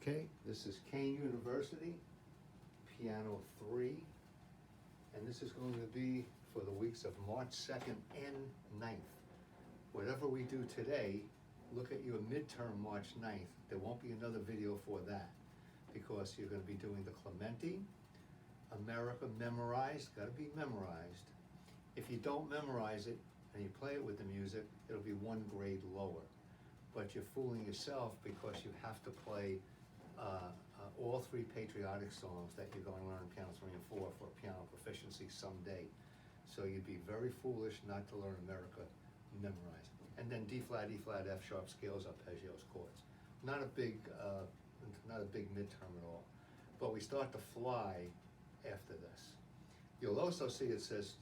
Okay, this is Kean University, Piano 3, and this is going to be for the weeks of March 2nd and 9th. Whatever we do today, look at your midterm March 9th. There won't be another video for that because you're going to be doing the Clementi, America memorized, got to be memorized. If you don't memorize it and you play it with the music, it'll be one grade lower. But you're fooling yourself because you have to play all three patriotic songs that you're going to learn piano 3 and 4 for piano proficiency someday. So you'd be very foolish not to learn America memorized. And then D flat, E flat, F sharp scales arpeggios chords. Not a big midterm at all. But we start to fly after this. You'll also see it says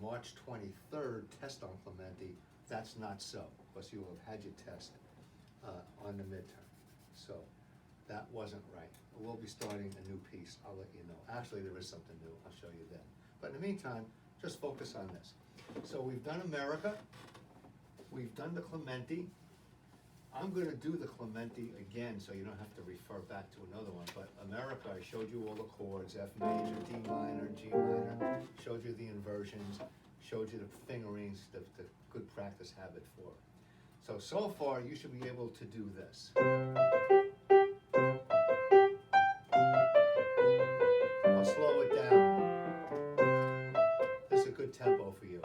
March 23rd test on Clementi. That's not so, because you will have had your test on the midterm. So that wasn't right. We'll be starting a new piece. I'll let you know. Actually, there is something new. I'll show you then. But in the meantime, just focus on this. So we've done America. We've done the Clementi. I'm going to do the Clementi again, so you don't have to refer back to another one. But America, I showed you all the chords: F major, D minor, G minor. Showed you the inversions. Showed you the fingerings, the good practice habit for it. So far, you should be able to do this. I'll slow it down. This is a good tempo for you.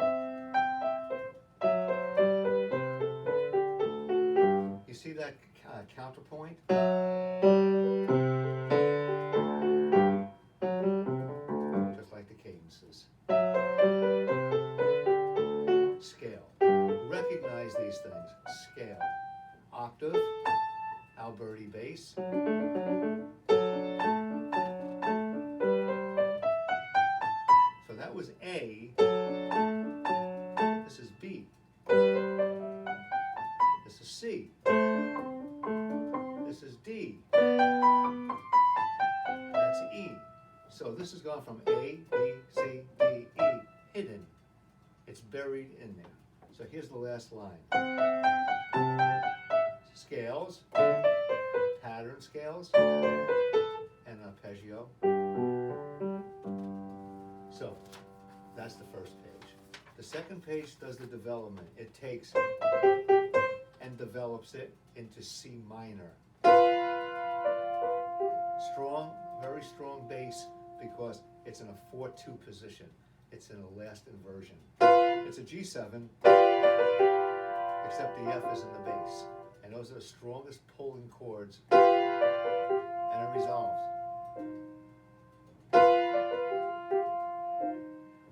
You see that counterpoint? Just like the cadences. Scale. Recognize these things. Scale. Octave. Alberti bass. So that was A. This is B. This is C. This is D. That's E. So this has gone from A, B, C, D, E, hidden. It's buried in there. So here's the last line. Scales, pattern scales, and arpeggio. So that's the first page. The second page does the development. It takes and develops it into C minor. Strong, very strong bass because it's in a 4-2 position. It's in a last inversion. It's a G7, except the F is in the bass. And those are the strongest pulling chords, and it resolves.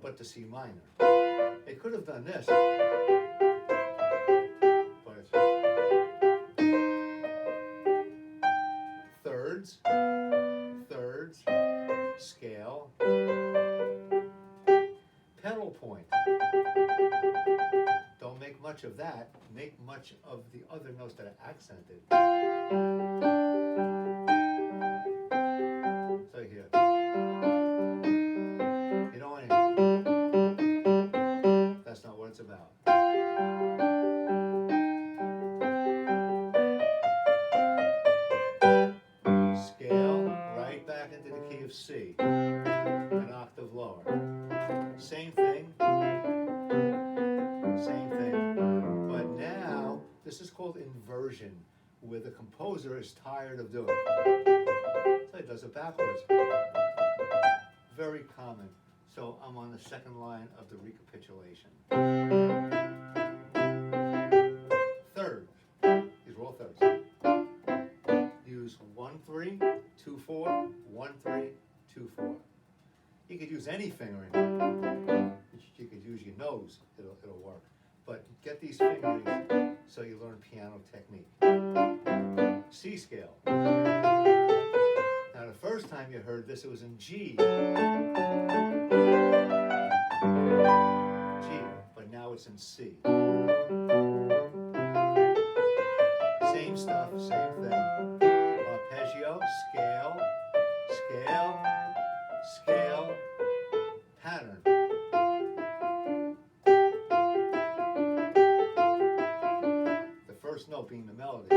But the C minor. It could have done this, but it's thirds, scale, pedal point. Don't make much of that. Make much of the other notes that are accented. So here. You don't want to. That's not what it's about. Scale right back into the key of C. An octave lower. Same thing. Same thing. But now, this is called inversion, where the composer is tired of doing it. So he does it backwards. Very common. So I'm on the second line of the recapitulation. Thirds. These are all thirds. Use 1-3, 2-4, 1-3, 2-4. You could use any fingering. You could use your nose, it'll work. But get these fingerings so you learn piano technique. C scale. Now the first time you heard this, it was in G. But now it's in C. Same stuff, same thing. Arpeggio, scale, scale, scale, pattern. The first note being the melody.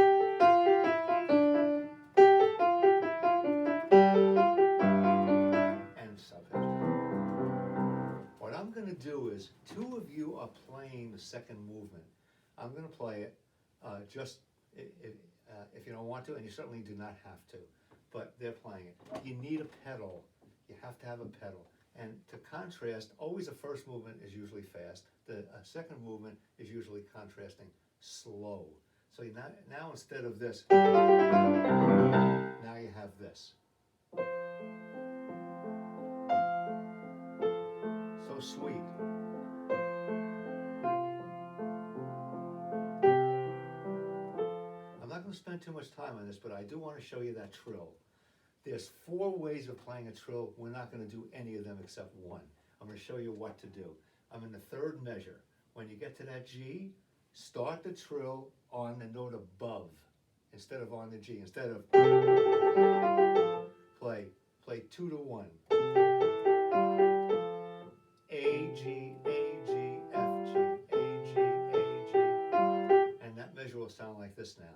about playing the second movement. I'm going to play it if you don't want to, and you certainly do not have to, but they're playing it. You need a pedal. You have to have a pedal. And to contrast, always the first movement is usually fast. The second movement is usually contrasting slow. So now instead of this, now you have this. So sweet. I'm not going to spend too much time on this, but I do want to show you that trill. There's 4 ways of playing a trill. We're not going to do any of them except one. I'm going to show you what to do. I'm in the 3rd measure. When you get to that G, start the trill on the note above instead of on the G. Instead of play 2 to 1. A, G, A, G, F, G, A, G, A, G. And that measure will sound like this now.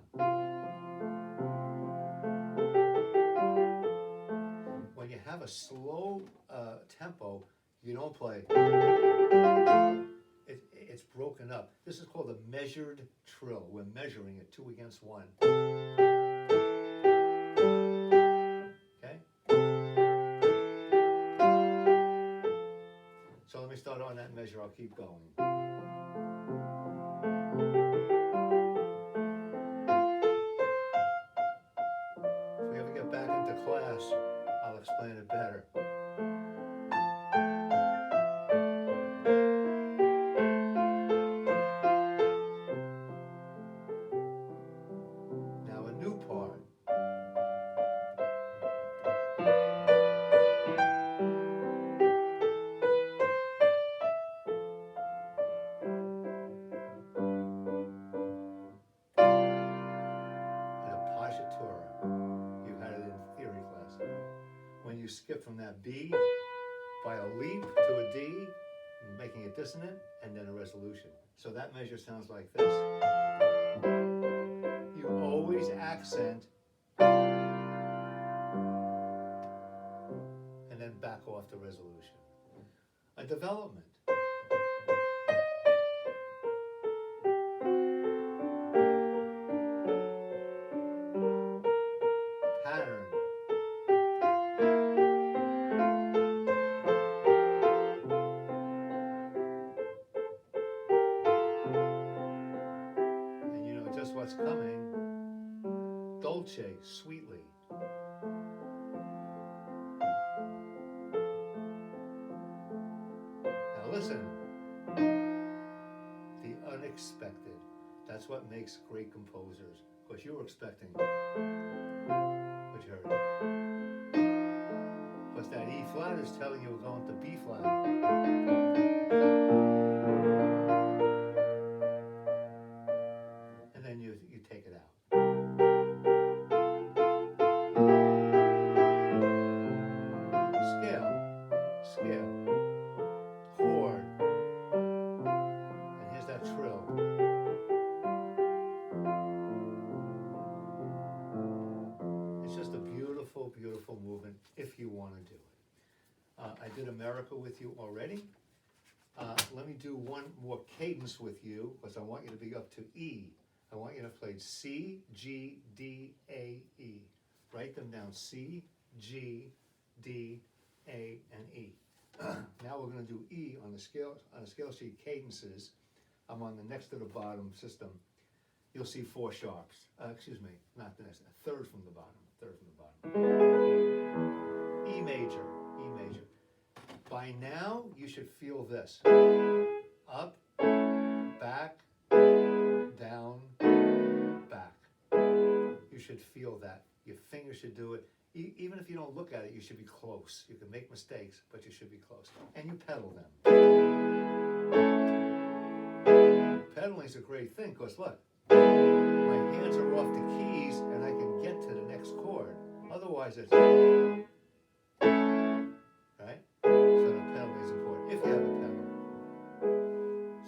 When you have a slow tempo, you don't play. It's broken up. This is called a measured trill. We're measuring it 2 against 1. Okay? So let me start on that measure. I'll keep going. If we ever get back into class, I'll explain it better. Now a new part. You had it in theory class. When you skip from that B by a leap to a D, making it dissonant, and then a resolution. So that measure sounds like this. You always accent and then back off to resolution. A development. Pattern. And you know just what's coming. Dolce, sweetly. Now listen. The unexpected. That's what makes great composers. Of course, you were expecting what you heard. Plus that E flat is telling you we're going to B flat. And then you take it out. Scale, scale, chord, and here's that trill. It's just a beautiful, beautiful movement if you want to do it. I did America with you already. Let me do one more cadence with you because I want you to be up to E. I want you to play C, G, D, A, E. Write them down, C, G, D, A, and E. Now we're going to do E on the scale sheet cadences. I'm on the next to the bottom system. You'll see 4 sharps. Excuse me, not the next, a third from the bottom. E major, E major. By now, you should feel this. Up, back, down, back. You should feel that. Your fingers should do it. Even if you don't look at it, you should be close. You can make mistakes, but you should be close. And you pedal them. Pedaling is a great thing, because look, my hands are off the keys, and I can get to the next chord. Otherwise, it's... right? So the pedaling is important, if you have a pedal.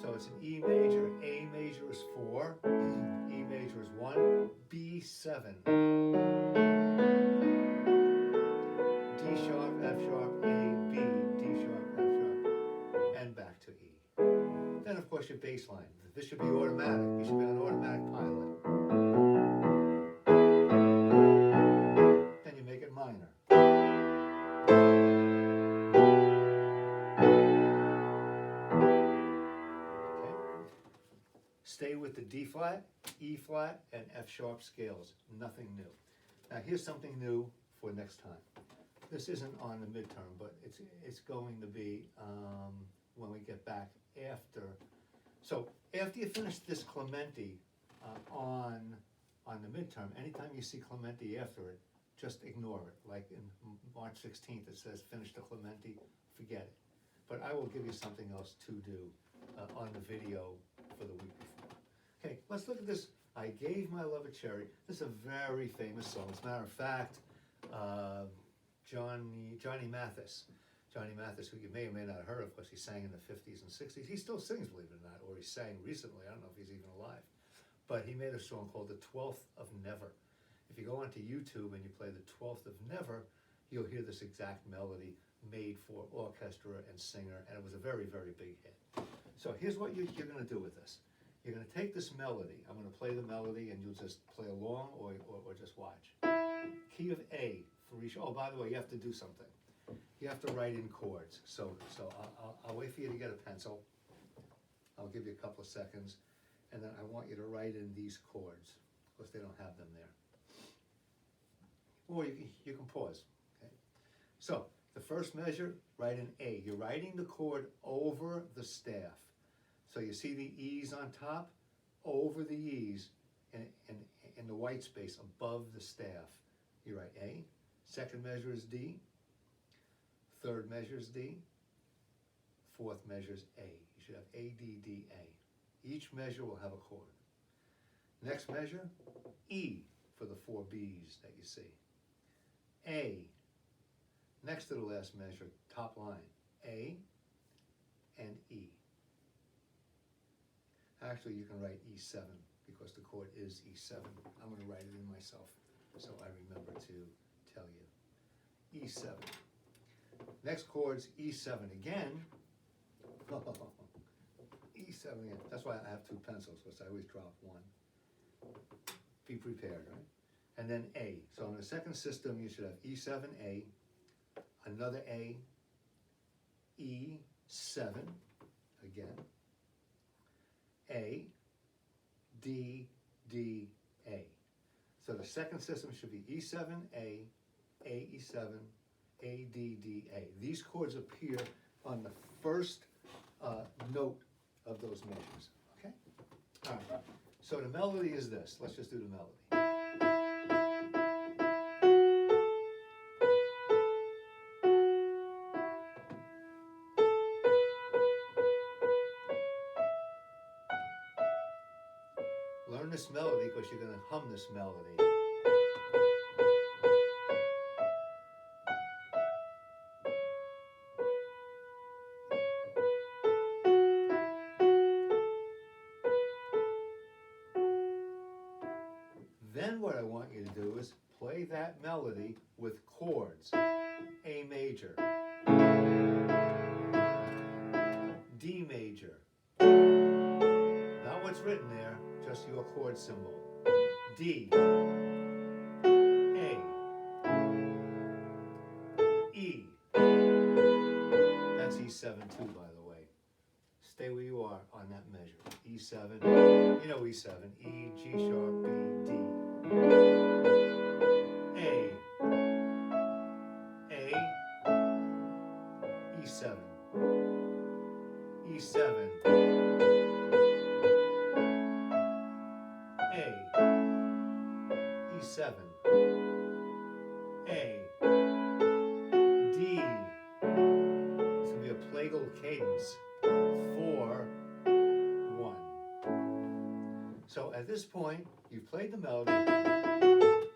So it's an E major, A major is 4, E major is 1, B7. D sharp, F sharp, A, B, D sharp, F sharp, and back to E. Then of course D flat, E flat, and F sharp scales, nothing new. Now here's something new for next time. This isn't on the midterm, but it's going to be when we get back after. So after you finish this Clementi on the midterm, anytime you see Clementi after it, just ignore it. Like in March 16th, it says finish the Clementi, forget it. But I will give you something else to do on the video for the week before. Okay, let's look at this. I Gave My Love a Cherry. This is a very famous song. As a matter of fact, Johnny Mathis, who you may or may not have heard of, because he sang in the 50s and 60s. He still sings, believe it or not, or he sang recently. I don't know if he's even alive. But he made a song called The 12th of Never. If you go onto YouTube and you play The 12th of Never, you'll hear this exact melody made for orchestra and singer, and it was a very, very big hit. So here's what you're going to do with this. You're going to take this melody. I'm going to play the melody, and you'll just play along or just watch. Key of A, 3. Oh, by the way, you have to do something. You have to write in chords. So I'll wait for you to get a pencil. I'll give you a couple of seconds, and then I want you to write in these chords, because they don't have them there. Or you can pause. Okay. So the first measure, write in A. You're writing the chord over the staff. So you see the E's on top, over the E's, and in the white space above the staff. You write A. Second measure is D. Third measure is D. Fourth measure is A. You should have A, D, D, A. Each measure will have a chord. Next measure, E for the 4 B's that you see. A. Next to the last measure, top line, A and E. Actually, you can write E7 because the chord is E7. I'm going to write it in myself so I remember to tell you. E7. Next chord's E7 again. E7 again. That's why I have 2 pencils, because I always drop one. Be prepared, right? And then A. So in the second system, you should have E7, A, another A, E7 again, A, D, D, A. So the second system should be E7, A, E7, A, D, D, A. These chords appear on the first note of those measures, okay? All right, so the melody is this. Let's just do the melody. Learn this melody because you're going to hum this melody. Then what I want you to do is play that melody with chords. A major, D major, not what's written there, just your chord symbol. D, A, E. That's E7 too, by the way. Stay where you are on that measure. E7, you know E7, E, G sharp, B, D. A, E7, E7, A, E7, A, D. This will be a plagal cadence, 4, 1. So at this point, you've played the melody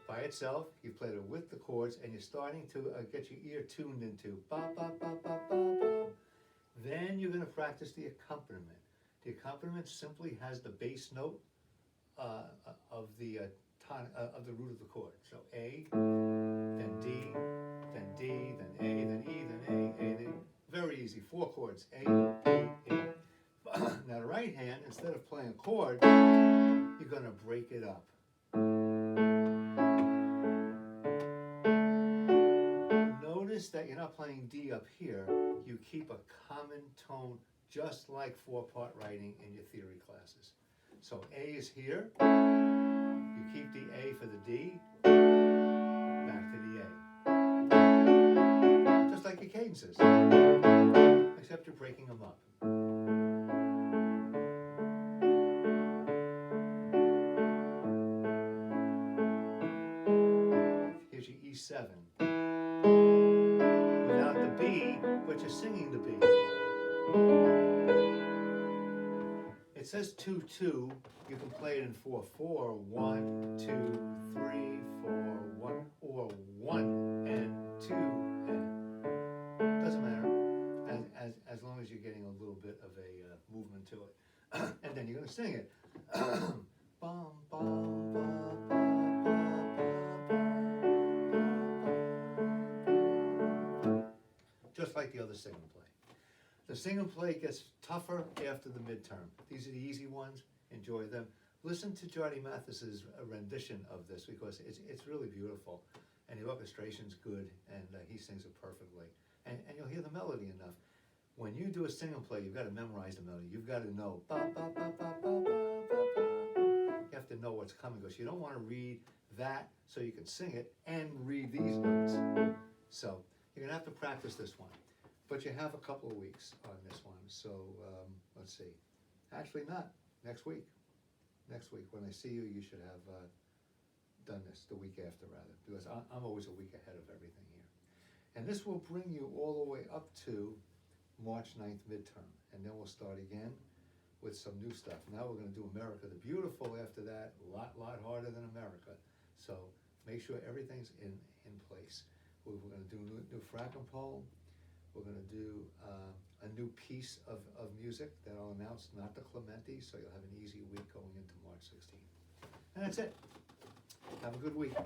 by itself, you've played it with the chords, and you're starting to get your ear tuned into ba, ba, ba, ba, ba, ba. Then you're going to practice the accompaniment. The accompaniment simply has the bass note of the root of the chord. So A, then D, then D, then A, then E, then A, then very easy. 4 chords. A, A, A. Now the right hand, instead of playing a chord, you're going to break it up. Notice that you're not playing D up here. You keep a common tone, just like 4-part writing in your theory classes. So A is here, you keep the A for the D, back to the A. Just like your cadences, except you're breaking them up. Here's your E7. Without the B, but you're singing the B. It says 2-2. You can play it in 4-4. 1, 2, 3, 4, 1, or 1 and 2 and. Doesn't matter, as long as you're getting a little bit of a movement to it. And then you're going to sing it. Bum, bum, bum, bum, bum. Just like the other sing and play. The sing and play gets tougher after the midterm. These are the easy ones. Enjoy them. Listen to Johnny Mathis's rendition of this because it's really beautiful, and the orchestration's good, and he sings it perfectly. And you'll hear the melody enough. When you do a sing and play, you've got to memorize the melody. You've got to know. Ba, ba, ba, ba, ba, ba, ba, ba. You have to know what's coming because you don't want to read that so you can sing it and read these notes. So you're gonna have to practice this one. But you have a couple of weeks on this one, so let's see. Actually not, next week. Next week, when I see you, you should have done this, the week after rather, because I'm always a week ahead of everything here. And this will bring you all the way up to March 9th midterm, and then we'll start again with some new stuff. Now we're gonna do America the Beautiful after that, a lot harder than America. So make sure everything's in place. We're gonna do new Frackenpole. We're going to do a new piece of music that I'll announce, not the Clementi, so you'll have an easy week going into March 16th. And that's it. Have a good week.